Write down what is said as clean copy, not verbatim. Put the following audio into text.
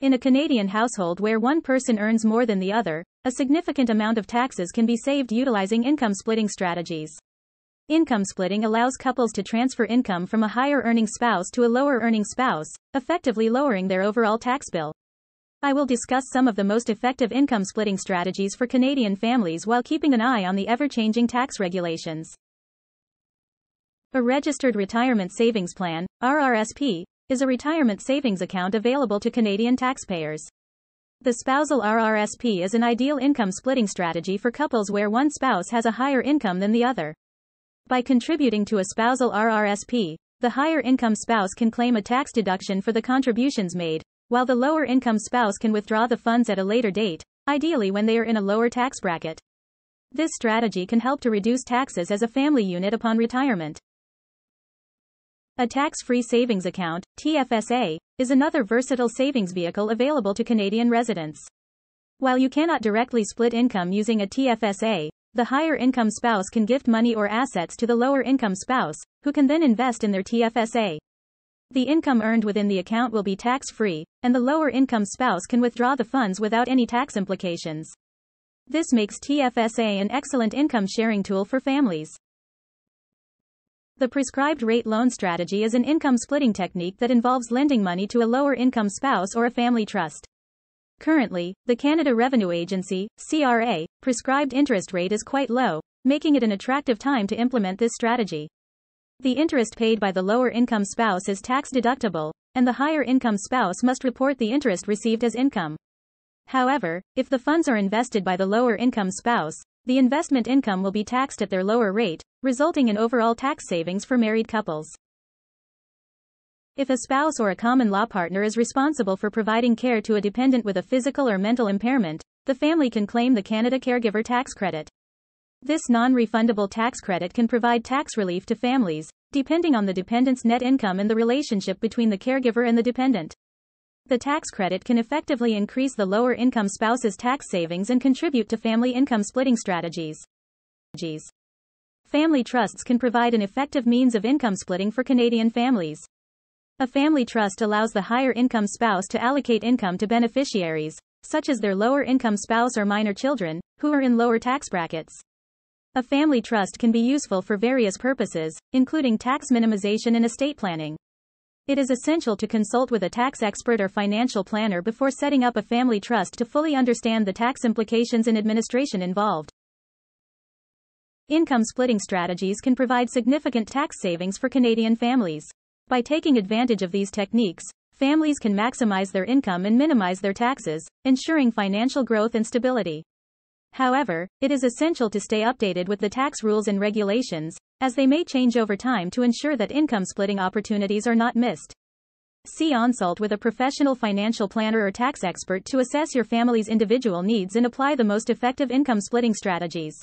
In a Canadian household where one person earns more than the other, a significant amount of taxes can be saved utilizing income splitting strategies. Income splitting allows couples to transfer income from a higher-earning spouse to a lower-earning spouse, effectively lowering their overall tax bill. I will discuss some of the most effective income splitting strategies for Canadian families while keeping an eye on the ever-changing tax regulations. A registered retirement savings plan, RRSP, is a retirement savings account available to Canadian taxpayers. The Spousal RRSP is an ideal income splitting strategy for couples where one spouse has a higher income than the other. By contributing to a spousal RRSP, the higher income spouse can claim a tax deduction for the contributions made, while the lower income spouse can withdraw the funds at a later date, ideally when they are in a lower tax bracket. This strategy can help to reduce taxes as a family unit upon retirement. A tax-free savings account, TFSA, is another versatile savings vehicle available to Canadian residents. While you cannot directly split income using a TFSA, the higher income spouse can gift money or assets to the lower income spouse, who can then invest in their TFSA. The income earned within the account will be tax-free, and the lower income spouse can withdraw the funds without any tax implications. This makes TFSA an excellent income sharing tool for families. The prescribed rate loan strategy is an income splitting technique that involves lending money to a lower income spouse or a family trust. Currently, the Canada Revenue Agency, CRA, prescribed interest rate is quite low, making it an attractive time to implement this strategy. The interest paid by the lower income spouse is tax deductible, and the higher income spouse must report the interest received as income. However, if the funds are invested by the lower income spouse, the investment income will be taxed at their lower rate, resulting in overall tax savings for married couples. If a spouse or a common law partner is responsible for providing care to a dependent with a physical or mental impairment, the family can claim the Canada Caregiver tax credit. This non-refundable tax credit can provide tax relief to families, depending on the dependent's net income and the relationship between the caregiver and the dependent. The tax credit can effectively increase the lower income spouse's tax savings and contribute to family income splitting strategies. Family trusts can provide an effective means of income splitting for Canadian families. A family trust allows the higher income spouse to allocate income to beneficiaries, such as their lower income spouse or minor children, who are in lower tax brackets. A family trust can be useful for various purposes, including tax minimization and estate planning. It is essential to consult with a tax expert or financial planner before setting up a family trust to fully understand the tax implications and administration involved. Income splitting strategies can provide significant tax savings for Canadian families. By taking advantage of these techniques, families can maximize their income and minimize their taxes, ensuring financial growth and stability. However, it is essential to stay updated with the tax rules and regulations, as they may change over time to ensure that income splitting opportunities are not missed. Consult with a professional financial planner or tax expert to assess your family's individual needs and apply the most effective income splitting strategies.